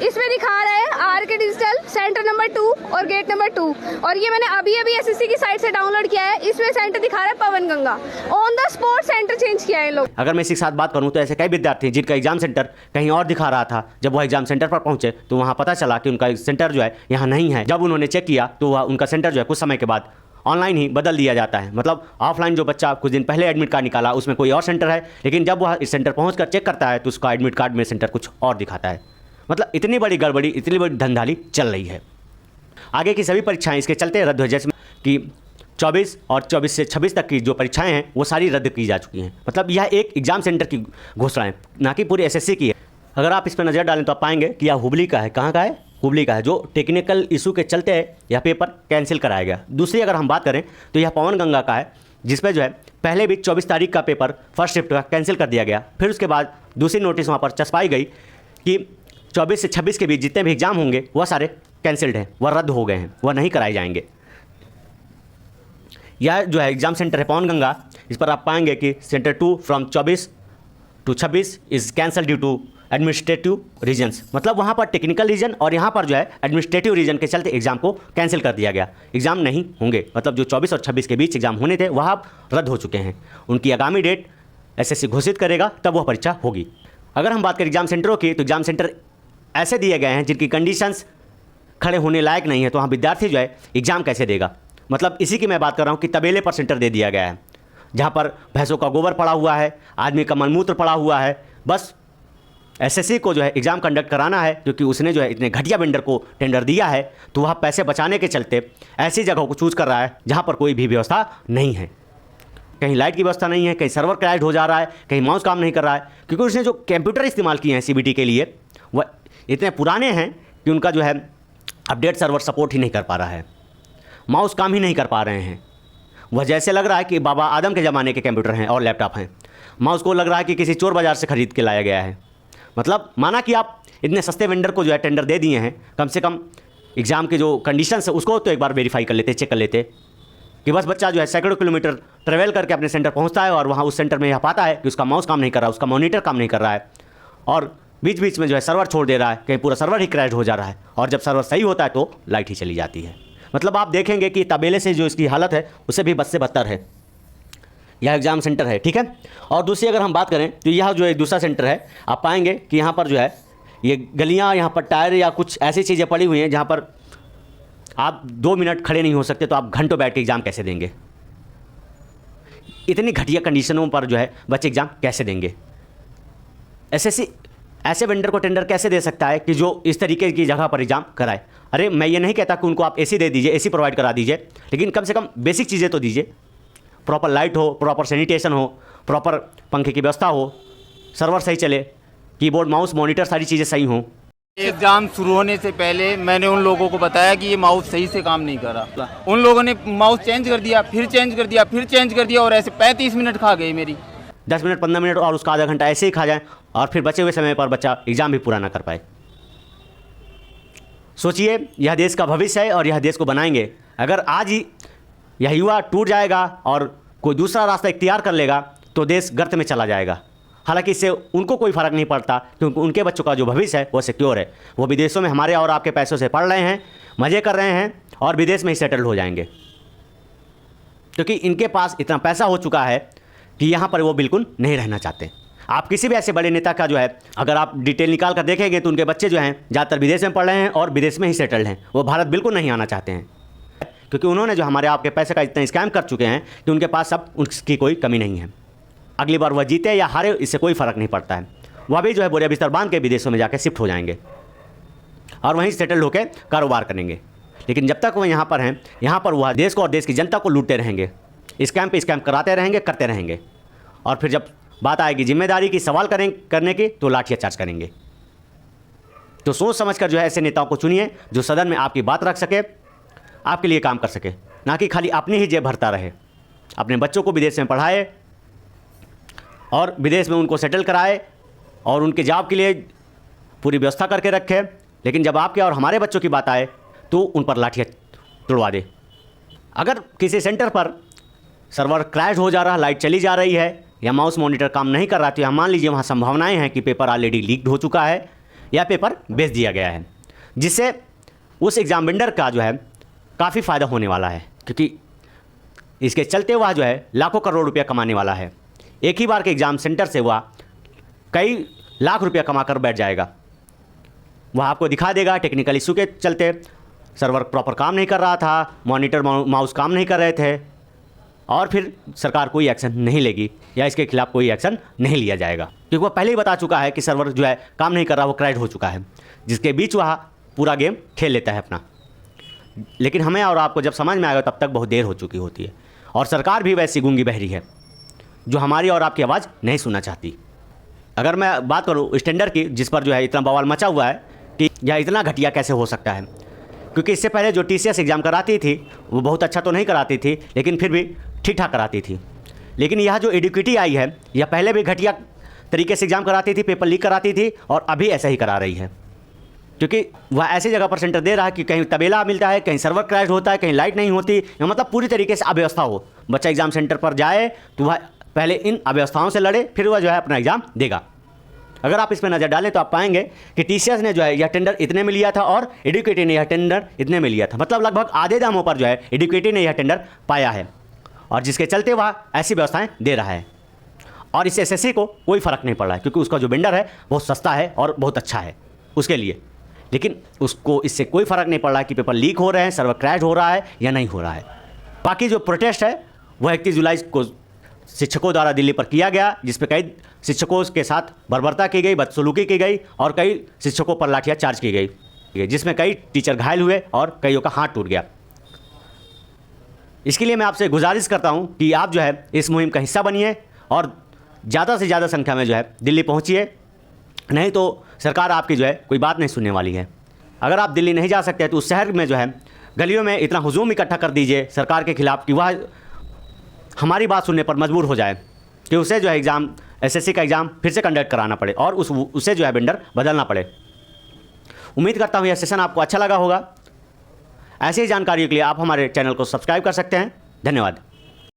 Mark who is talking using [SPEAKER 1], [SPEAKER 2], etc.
[SPEAKER 1] इसमें दिखा रहा है आर के डिजिटल सेंटर नंबर 2 और गेट नंबर 2, और ये मैंने अभी एसएससी की साइट से डाउनलोड किया है। इसमें सेंटर दिखा रहा है Pawan Ganga, on the spot center change किया है लोग।
[SPEAKER 2] अगर मैं इसी के साथ बात करूं तो ऐसे कई विद्यार्थी जिनका एग्जाम सेंटर कहीं और दिखा रहा था, जब वह एग्जाम सेंटर पर पहुंचे तो वहां पता चला कि उनका सेंटर जो है यहाँ नहीं है। जब उन्होंने चेक किया तो वह उनका सेंटर जो है कुछ समय के बाद ऑनलाइन ही बदल दिया जाता है। मतलब ऑफलाइन जो बच्चा कुछ दिन पहले एडमिट कार्ड निकाला उसमें कोई और सेंटर है, लेकिन जब वह इस सेंटर पहुँच कर चेक करता है तो उसका एडमिट कार्ड में सेंटर कुछ और दिखाता है। मतलब इतनी बड़ी गड़बड़ी, इतनी बड़ी धंधाली चल रही है। आगे की सभी परीक्षाएं इसके चलते रद्द हो, जैसे कि 24 और 24 से 26 तक की जो परीक्षाएं हैं वो सारी रद्द की जा चुकी हैं। मतलब यह एक एग्जाम सेंटर की घोषणा है, ना कि पूरी एसएससी की है। अगर आप इस पर नज़र डालें तो आप पाएंगे कि यह हुबली का है। कहाँ का है? हुबली का है, जो टेक्निकल इशू के चलते यह पेपर कैंसिल कराया गया। दूसरी अगर हम बात करें तो यह पवन गंगा का है, जिसपे जो है पहले भी 24 तारीख का पेपर फर्स्ट शिफ्ट का कैंसिल कर दिया गया। फिर उसके बाद दूसरी नोटिस वहाँ पर चस्पाई गई कि 24 से 26 के बीच जितने भी एग्जाम होंगे वह सारे कैंसिल्ड हैं, वह रद्द हो गए हैं, वह नहीं कराए जाएंगे। यह जो है एग्जाम सेंटर है पवन गंगा, इस पर आप पाएंगे कि centre 2 from 24 to 26 is cancel due to administrative reasons. मतलब वहाँ पर टेक्निकल रीजन और यहाँ पर जो है एडमिनिस्ट्रेटिव रीजन के चलते एग्जाम को कैंसिल कर दिया गया। एग्जाम नहीं होंगे, मतलब जो 24 और 26 के बीच एग्जाम होने थे वह अब रद्द हो चुके हैं। उनकी आगामी डेट एसएससी घोषित करेगा, तब वह परीक्षा होगी। अगर हम बात करें एग्जाम सेंटरों की, तो एग्जाम सेंटर ऐसे दिए गए हैं जिनकी कंडीशंस खड़े होने लायक नहीं है, तो वहाँ विद्यार्थी जो है एग्जाम कैसे देगा। मतलब इसी की मैं बात कर रहा हूँ कि तबेले पर सेंटर दे दिया गया है, जहाँ पर भैंसों का गोबर पड़ा हुआ है, आदमी का मलमूत्र पड़ा हुआ है। बस एसएससी को जो है एग्ज़ाम कंडक्ट कराना है, क्योंकि उसने जो है इतने घटिया वेंडर को टेंडर दिया है, तो वह पैसे बचाने के चलते ऐसी जगहों को चूज़ कर रहा है जहाँ पर कोई भी व्यवस्था नहीं है। कहीं लाइट की व्यवस्था नहीं है, कहीं सर्वर क्रैश हो जा रहा है, कहीं माउस काम नहीं कर रहा है, क्योंकि उसने जो कंप्यूटर इस्तेमाल किए हैं सीबीटी के लिए वह इतने पुराने हैं कि उनका जो है अपडेट सर्वर सपोर्ट ही नहीं कर पा रहा है, माउस काम ही नहीं कर पा रहे हैं। वह जैसे लग रहा है कि बाबा आदम के ज़माने के कंप्यूटर हैं और लैपटॉप हैं। माउस को लग रहा है कि किसी चोर बाज़ार से ख़रीद के लाया गया है। मतलब माना कि आप इतने सस्ते वेंडर को जो है टेंडर दे दिए हैं, कम से कम एग्ज़ाम के जो कंडीशंस है उसको तो एक बार वेरीफाई कर लेते, चेक कर लेते कि बस बच्चा जो है सैकड़ों किलोमीटर ट्रैवल करके अपने सेंटर पहुंचता है और वहां उस सेंटर में यह पाता है कि उसका माउस काम नहीं कर रहा, उसका मॉनिटर काम नहीं कर रहा है, और बीच बीच में जो है सर्वर छोड़ दे रहा है, कहीं पूरा सर्वर ही क्रैश हो जा रहा है, और जब सर्वर सही होता है तो लाइट ही चली जाती है। मतलब आप देखेंगे कि तबेले से जो इसकी हालत है उससे भी बद से बदतर है यह एग्ज़ाम सेंटर है, ठीक है। और दूसरी अगर हम बात करें तो यह जो एक दूसरा सेंटर है, आप पाएंगे कि यहाँ पर जो है ये गलियाँ, यहाँ पर टायर या कुछ ऐसी चीज़ें पड़ी हुई हैं जहाँ पर आप 2 मिनट खड़े नहीं हो सकते, तो आप घंटों बैठ के एग्ज़ाम कैसे देंगे। इतनी घटिया कंडीशनों पर जो है बच्चे एग्ज़ाम कैसे देंगे। एसएससी ऐसे वेंडर को टेंडर कैसे दे सकता है कि जो इस तरीके की जगह पर एग्ज़ाम कराए। अरे मैं ये नहीं कहता कि उनको आप एसी दे दीजिए, एसी प्रोवाइड करा दीजिए, लेकिन कम से कम बेसिक चीज़ें तो दीजिए। प्रॉपर लाइट हो, प्रॉपर सैनिटेशन हो, प्रॉपर पंखे की व्यवस्था हो, सर्वर सही चले, कीबोर्ड माउस मॉनिटर सारी चीज़ें सही हों।
[SPEAKER 3] एग्जाम शुरू होने से पहले मैंने उन लोगों को बताया कि ये माउस सही से काम नहीं कर रहा। उन लोगों ने माउस चेंज कर दिया, फिर चेंज कर दिया, फिर चेंज कर दिया, और ऐसे 35 मिनट खा गई मेरी।
[SPEAKER 2] 10 मिनट 15 मिनट और उसका आधा घंटा ऐसे ही खा जाए, और फिर बचे हुए समय पर बच्चा एग्ज़ाम भी पूरा ना कर पाए। सोचिए, यह देश का भविष्य है और यह देश को बनाएंगे। अगर आज ही यह युवा टूट जाएगा और कोई दूसरा रास्ता इख्तियार कर लेगा तो देश गर्त में चला जाएगा। हालांकि इससे उनको कोई फ़र्क नहीं पड़ता, क्योंकि उनके बच्चों का जो भविष्य है वो सिक्योर है। वो विदेशों में हमारे और आपके पैसों से पढ़ रहे हैं, मज़े कर रहे हैं और विदेश में ही सेटल हो जाएंगे, क्योंकि इनके पास इतना पैसा हो चुका है कि यहाँ पर वो बिल्कुल नहीं रहना चाहते। आप किसी भी ऐसे बड़े नेता का जो है अगर आप डिटेल निकाल कर देखेंगे तो उनके बच्चे जो हैं ज़्यादातर विदेश में पढ़ रहे हैं और विदेश में ही सेटल्ड हैं। वो भारत बिल्कुल नहीं आना चाहते हैं, क्योंकि उन्होंने जो हमारे आपके पैसे का इतना स्कैम कर चुके हैं कि उनके पास अब उसकी कोई कमी नहीं है। अगली बार वह जीते या हारे इससे कोई फ़र्क नहीं पड़ता है। वह भी जो है बोरिया बिस्तर बांध के विदेशों में जाकर शिफ्ट हो जाएंगे और वहीं सेटल्ड होकर कारोबार करेंगे। लेकिन जब तक वह यहाँ पर हैं, यहाँ पर वह देश को और देश की जनता को लूटते रहेंगे, स्कैम पे स्कैम कराते रहेंगे, करते रहेंगे, और फिर जब बात आएगी जिम्मेदारी की सवाल करने की तो लाठीचार्ज करेंगे। तो सोच समझ कर जो है ऐसे नेताओं को चुनिए जो सदन में आपकी बात रख सके, आपके लिए काम कर सके, ना कि खाली अपनी ही जेब भरता रहे। अपने बच्चों को विदेश में पढ़ाए और विदेश में उनको सेटल कराए और उनके जॉब के लिए पूरी व्यवस्था करके रखे, लेकिन जब आपके और हमारे बच्चों की बात आए तो उन पर लाठियाँ तुड़वा दे। अगर किसी सेंटर पर सर्वर क्रैश हो जा रहा, लाइट चली जा रही है या माउस मॉनिटर काम नहीं कर रहा, तो यहाँ मान लीजिए वहाँ संभावनाएं हैं कि पेपर ऑलरेडी लीक्ड हो चुका है यह पेपर बेच दिया गया है, जिससे उस एग्ज़ाम वेंडर का जो है काफ़ी फ़ायदा होने वाला है, क्योंकि इसके चलते वह जो है लाखों करोड़ रुपया कमाने वाला है। एक ही बार के एग्ज़ाम सेंटर से वह कई लाख रुपया कमा कर बैठ जाएगा। वह आपको दिखा देगा टेक्निकल इशू के चलते सर्वर प्रॉपर काम नहीं कर रहा था, मॉनिटर माउस काम नहीं कर रहे थे, और फिर सरकार कोई एक्शन नहीं लेगी या इसके खिलाफ कोई एक्शन नहीं लिया जाएगा, क्योंकि वह पहले ही बता चुका है कि सर्वर जो है काम नहीं कर रहा, वो क्रैश हो चुका है, जिसके बीच वह पूरा गेम खेल लेता है अपना। लेकिन हमें और आपको जब समझ में आएगा तब तक बहुत देर हो चुकी होती है, और सरकार भी वैसी गूंगी बहरी है जो हमारी और आपकी आवाज़ नहीं सुनना चाहती। अगर मैं बात करूँ स्टैंडर्ड की, जिस पर जो है इतना बवाल मचा हुआ है कि यह इतना घटिया कैसे हो सकता है, क्योंकि इससे पहले जो TCS एग्ज़ाम कराती थी वो बहुत अच्छा तो नहीं कराती थी, लेकिन फिर भी ठीक ठाक कराती थी। लेकिन यह जो एडुकेटी आई है, यह पहले भी घटिया तरीके से एग्ज़ाम कराती थी, पेपर लीक कराती थी, और अभी ऐसा ही करा रही है, क्योंकि वह ऐसी जगह पर सेंटर दे रहा है कि कहीं तबेला मिलता है, कहीं सर्वर क्रैश होता है, कहीं लाइट नहीं होती, या मतलब पूरी तरीके से अव्यवस्था हो। बच्चा एग्ज़ाम सेंटर पर जाए तो वह पहले इन अव्यवस्थाओं से लड़े, फिर वह जो है अपना एग्ज़ाम देगा। अगर आप इस पर नज़र डालें तो आप पाएंगे कि TCS ने जो है यह टेंडर इतने में लिया था और एडुकेटी ने यह टेंडर इतने में लिया था, मतलब लगभग आधे दामों पर जो है एडुकेटी ने यह टेंडर पाया है, और जिसके चलते वह ऐसी व्यवस्थाएं दे रहा है। और इस SSC को कोई फ़र्क नहीं पड़ रहा है, क्योंकि उसका जो वेंडर है बहुत सस्ता है और बहुत अच्छा है उसके लिए, लेकिन उसको इससे कोई फ़र्क नहीं पड़ रहा है कि पेपर लीक हो रहे हैं, सर्वर क्रैश हो रहा है या नहीं हो रहा है। बाकी जो प्रोटेस्ट है वह 31 जुलाई को शिक्षकों द्वारा दिल्ली पर किया गया, जिसपे कई शिक्षकों के साथ बर्बरता की गई, बदसलूकी की गई, और कई शिक्षकों पर लाठियाँ चार्ज की गई, जिसमें कई टीचर घायल हुए और कईयों का हाथ टूट गया। इसके लिए मैं आपसे गुजारिश करता हूं कि आप जो है इस मुहिम का हिस्सा बनिए और ज़्यादा से ज़्यादा संख्या में जो है दिल्ली पहुंचिए, नहीं तो सरकार आपकी जो है कोई बात नहीं सुनने वाली है। अगर आप दिल्ली नहीं जा सकते तो उस शहर में जो है गलियों में इतना हुजूम इकट्ठा कर दीजिए सरकार के खिलाफ कि वह हमारी बात सुनने पर मजबूर हो जाए, कि उसे जो है एग्ज़ाम SSC का एग्ज़ाम फिर से कंडक्ट कराना पड़े और उसे जो है वेंडर बदलना पड़े। उम्मीद करता हूँ यह सेशन आपको अच्छा लगा होगा। ऐसी ही जानकारियों के लिए आप हमारे चैनल को सब्सक्राइब कर सकते हैं। धन्यवाद।